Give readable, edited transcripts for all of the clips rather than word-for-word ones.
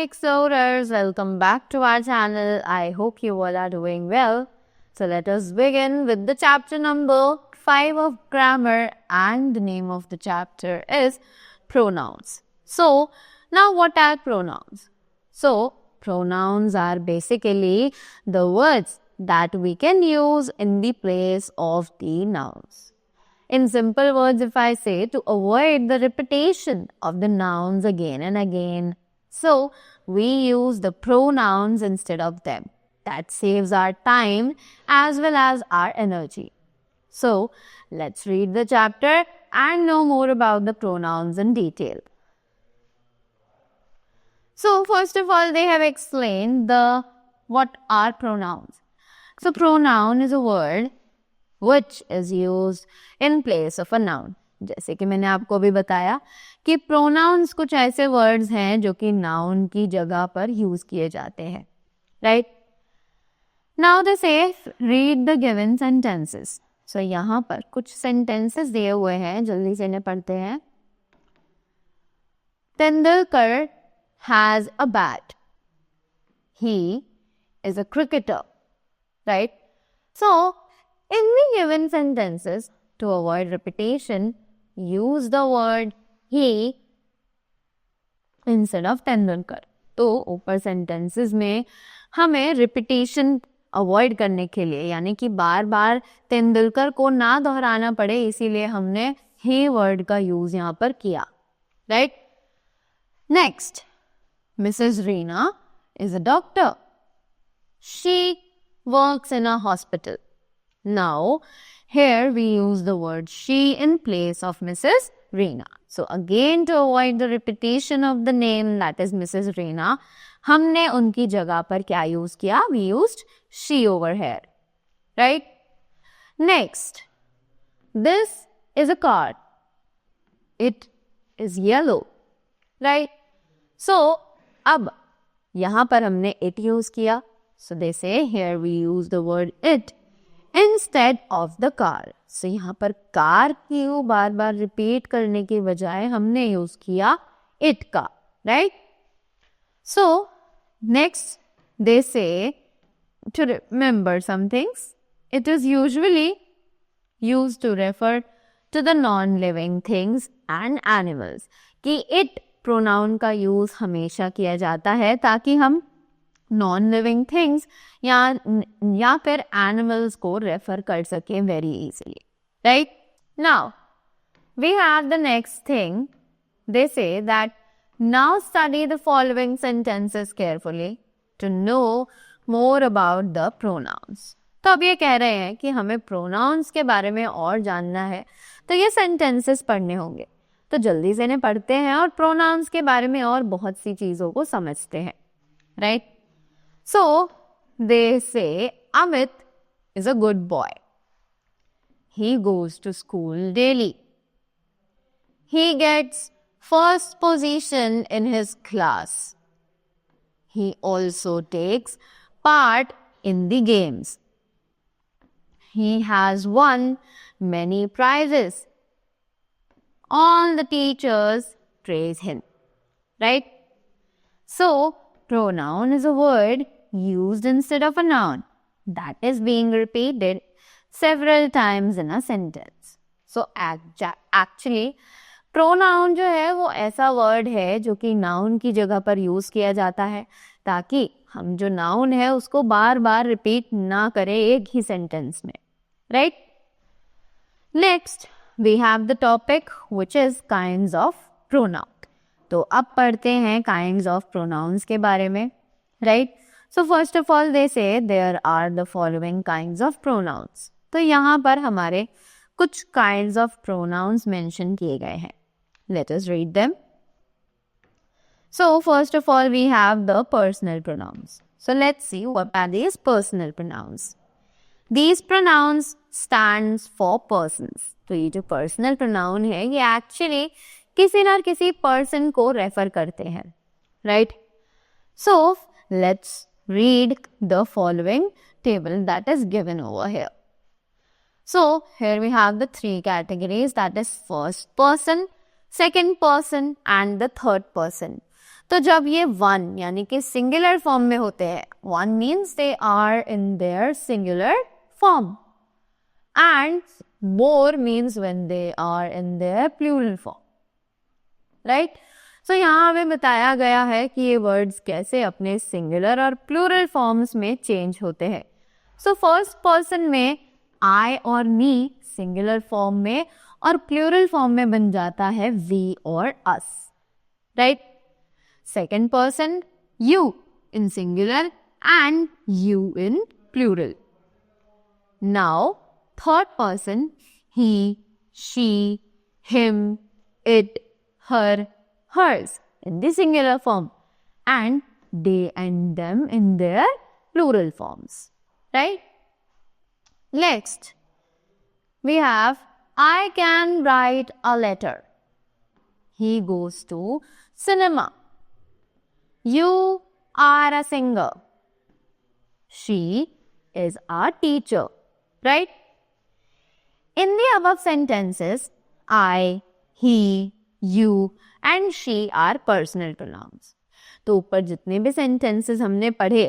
Explorers, welcome back to our channel. I hope you all are doing well. So let us begin with the chapter number 5 of grammar, and the name of the chapter is pronouns. So now what are pronouns? So pronouns are basically the words that we can use in the place of the nouns. In simple words, if I say, to avoid the repetition of the nouns again and again, so we use the pronouns instead of them. That saves our time as well as our energy. So let's read the chapter and know more about the pronouns in detail. So first of all, they have explained what are pronouns. So pronoun is a word which is used in place of a noun. जैसे कि मैंने आपको भी बताया कि pronouns कुछ ऐसे words हैं जो कि noun की जगह पर use किए जाते हैं, right? Now they say read the given sentences. So यहाँ पर कुछ sentences दिए हुए हैं, जल्दी से इन्हें पढ़ते हैं. Tendulkar has a bat. He is a cricketer, right? So in the given sentences, to avoid repetition, use the word he instead of Tendulkar. तो ऊपर sentences में हमें repetition avoid करने के लिए, यानी कि बार बार तेंदुलकर को ना दोहराना पड़े, इसीलिए हमने he word का use यहाँ पर किया, right? Next, Mrs. Reena is a doctor. She works in a hospital. Now, here we use the word she in place of Mrs. Reena. So, again to avoid the repetition of the name, that is Mrs. Reena, हमने उनकी जगह पर क्या use किया? We used she over here, right? Next, this is a car. It is yellow, right? So, अब यहाँ पर हमने it use किया. So, they say here we use the word it instead of the car. So यहाँ पर car क्यों बार बार repeat करने की बजाय हमने use किया it का, right? So next they say to remember some things. It is usually used to refer to the non-living things and animals. कि it pronoun का use हमेशा किया जाता है ताकि हम non-living things या फिर animals को refer कर सके very easily, right? Now, we have the next thing. They say that now study the following sentences carefully to know more about the pronouns. तो अब ये कह रहे हैं कि हमें pronouns के बारे में और जानना है, तो ये sentences पढ़ने होंगे. तो जल्दी से इन्हें पढ़ते हैं और pronouns के बारे में और बहुत सी चीज़ों को समझते हैं, right? So, they say Amit is a good boy. He goes to school daily. He gets first position in his class. He also takes part in the games. He has won many prizes. All the teachers praise him, right? So, pronoun is a word used instead of a noun that is being repeated several times in a sentence. So actually pronoun जो है वो ऐसा word है जो कि noun की जगह पर use किया जाता है ताकि हम जो noun है उसको बार बार repeat ना करें एक ही sentence में, right? Next we have the topic which is kinds of pronoun. तो अब पढ़ते हैं kinds of pronouns के बारे में, right? So first of all they say there are the following kinds of pronouns. तो यहाँ पर हमारे कुछ kinds of pronouns mention किए गए हैं. Let us read them. So first of all we have the personal pronouns. So let's see what are these personal pronouns. These pronouns stands for persons. तो ये जो personal pronoun है ये actually किसी ना किसी person को refer करते हैं, right? So let's read the following table that is given over here. So here we have the three categories, that is first person, second person and the third person. तो जब ये one यानी कि singular form में होते हैं, one means they are in their singular form and more means when they are in their plural form, right. So यहाँ हमें बताया गया है कि ये वर्ड्स कैसे अपने सिंगुलर और प्लूरल फॉर्म्स में चेंज होते हैं। सो फर्स्ट पर्सन में आई और मी सिंगुलर फॉर्म में और प्लूरल फॉर्म में बन जाता है वी और us, right. Second person you in singular and you in plural. Now third person he, she, him, it, her, hers in the singular form and they and them in their plural forms, right? Next, we have I can write a letter. He goes to cinema. You are a singer. She is a teacher, right? In the above sentences, I, he, you and she are personal pronouns. तो ऊपर जितने भी sentences हमने पढ़े,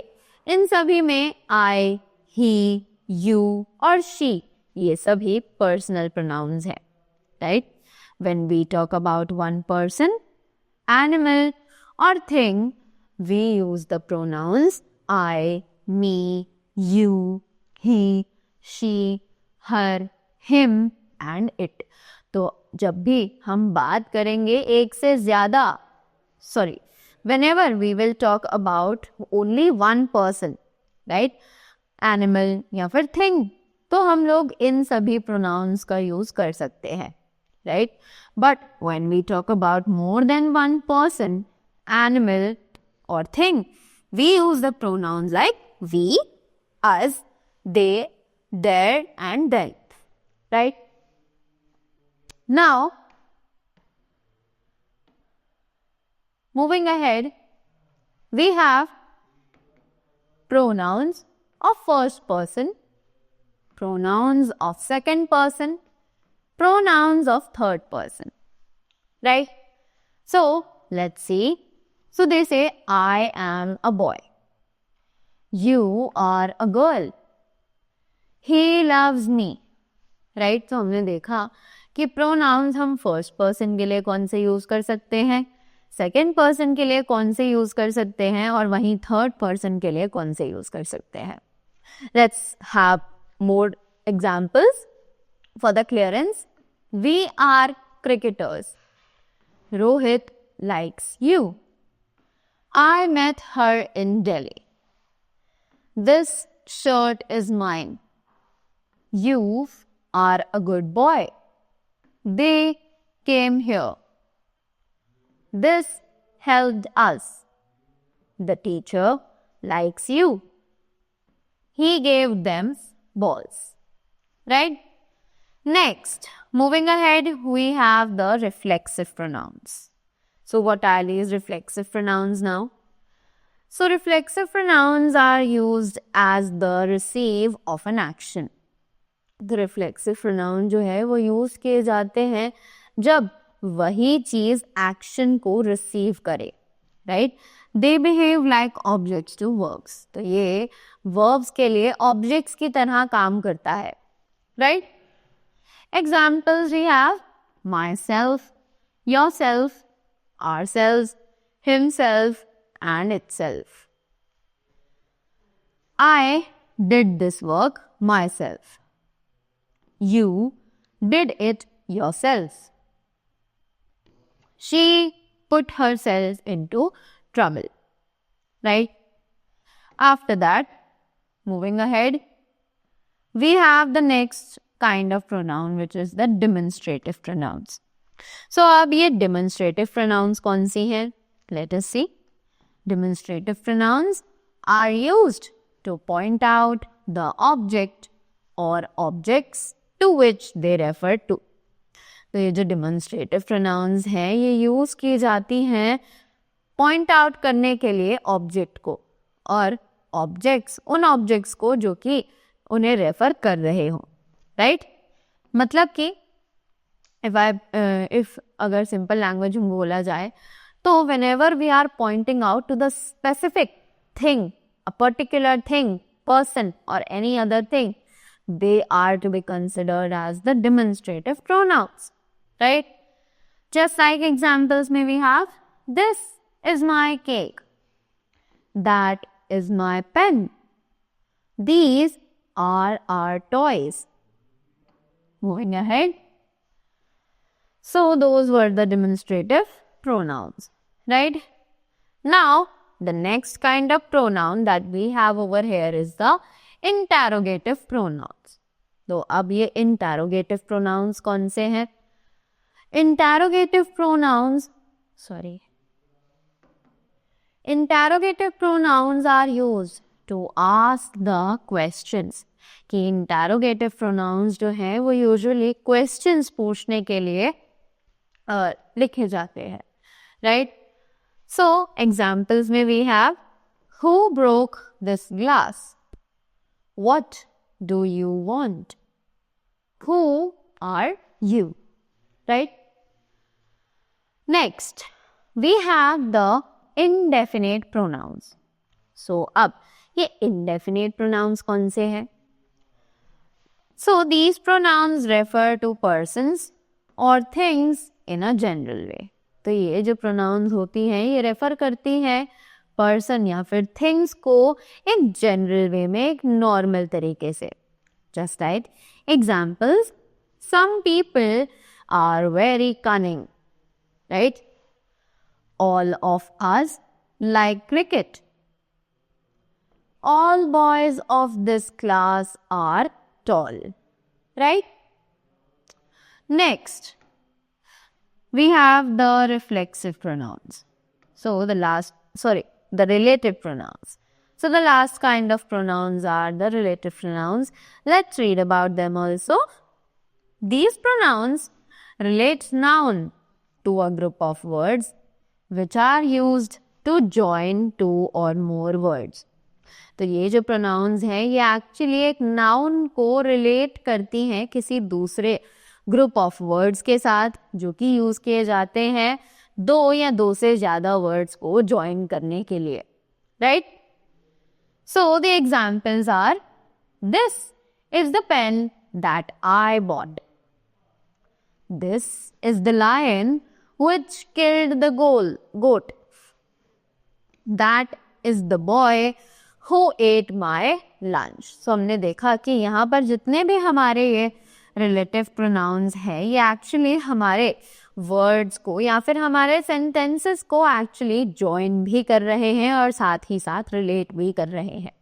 इन सभी में I, he, you और she ये सभी personal pronouns हैं, right? When we talk about one person, animal or thing, we use the pronouns I, me, you, he, she, her, him and it. तो जब भी हम बात करेंगे एक से ज्यादा, whenever we will talk about only one person, right? Animal या फिर thing, तो हम लोग इन सभी pronouns का use कर सकते हैं, right? But when we talk about more than one person, animal or thing, we use the pronouns like we, us, they, their and them, right? Now, moving ahead, we have pronouns of first person, pronouns of second person, pronouns of third person, right? So, let's see. So, they say, I am a boy. You are a girl. He loves me, right? So, हमने देखा कि pronounce हम first person के लिए कौन से use कर सकते हैं, सेकेंड पर्सन के लिए कौन से यूज कर सकते हैं और वहीं थर्ड पर्सन के लिए कौन से यूज कर सकते हैं. Let's have more examples for the clearance. We are cricketers. Rohit likes you. I met her in Delhi. This shirt is mine. You are a good boy. They came here. This helped us. The teacher likes you. He gave them balls. Right? Next, moving ahead, we have the reflexive pronouns. So what are these reflexive pronouns now? So reflexive pronouns are used as the receive of an action. The reflexive pronoun जो है वो use किए जाते हैं जब वही चीज action को रिसीव करे, right. They behave like objects to verbs. तो ये वर्ब्स के लिए ऑब्जेक्ट्स की तरह काम करता है, right. Examples we have myself, yourself, ourselves, himself and itself. I did this work myself. You did it yourself. She put herself into trouble. Right? After that, moving ahead, we have the next kind of pronoun which is the demonstrative pronouns. So, अब ये demonstrative pronouns कौन सी हैं? Let us see. Demonstrative pronouns are used to point out the object or objects to which they refer to. तो ये जो demonstrative pronouns हैं ये use की जाती हैं point out करने के लिए object को और objects उन objects को जो कि उन्हें refer कर रहे हों, right? मतलब कि if अगर सिंपल लैंग्वेज में बोला जाए तो whenever we are pointing out to the specific thing, a particular thing, person or any other thing, they are to be considered as the demonstrative pronouns, right? Just like examples may we have, this is my cake, that is my pen, these are our toys. Moving ahead. So those were the demonstrative pronouns, right? Now, the next kind of pronoun that we have over here is the interrogative pronouns. तो अब ये interrogative pronouns कौन से हैं? Interrogative pronouns are used to ask the questions. कि interrogative pronouns जो हैं वो usually questions पूछने के लिए लिखे जाते हैं, right? So examples में we have, who broke this glass? What do you want? Who are you? Right? Next, we have the indefinite pronouns. So अब ये indefinite pronouns कौन से हैं? So these pronouns refer to persons or things in a general way. तो ये जो pronouns होती हैं ये रेफर करती हैं person या फिर things को एक general way में, एक normal तरीके से. Just like examples, some people are very cunning, right? All of us like cricket. All boys of this class are tall, right? Next, we have the reflexive pronouns. So the relative pronouns. So the last kind of pronouns are the relative pronouns. Let's read about them also. These pronouns relate noun to a group of words which are used to join two or more words. तो ये जो pronouns हैं ये actually एक noun को relate करती हैं किसी दूसरे group of words के साथ जो कि use किए जाते हैं दो या दो से ज़्यादा words को join करने के लिए, right? So the examples are, this is the pen that I bought. This is the lion which killed the goat. That is the boy who ate my lunch. So हमने देखा कि यहाँ पर जितने भी हमारे ये relative pronouns हैं ये actually हमारे words को या फिर हमारे sentences को actually join भी कर रहे हैं और साथ ही साथ relate भी कर रहे हैं,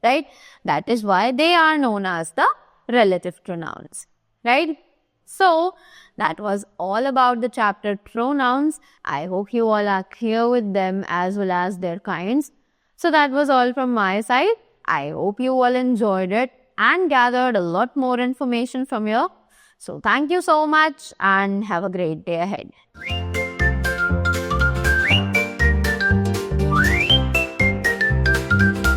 right? That is why they are known as the relative pronouns, right? So that was all about the chapter pronouns. I hope you all are clear with them as well as their kinds. So that was all from my side. I hope you all enjoyed it and gathered a lot more information from here. So thank you so much and have a great day ahead.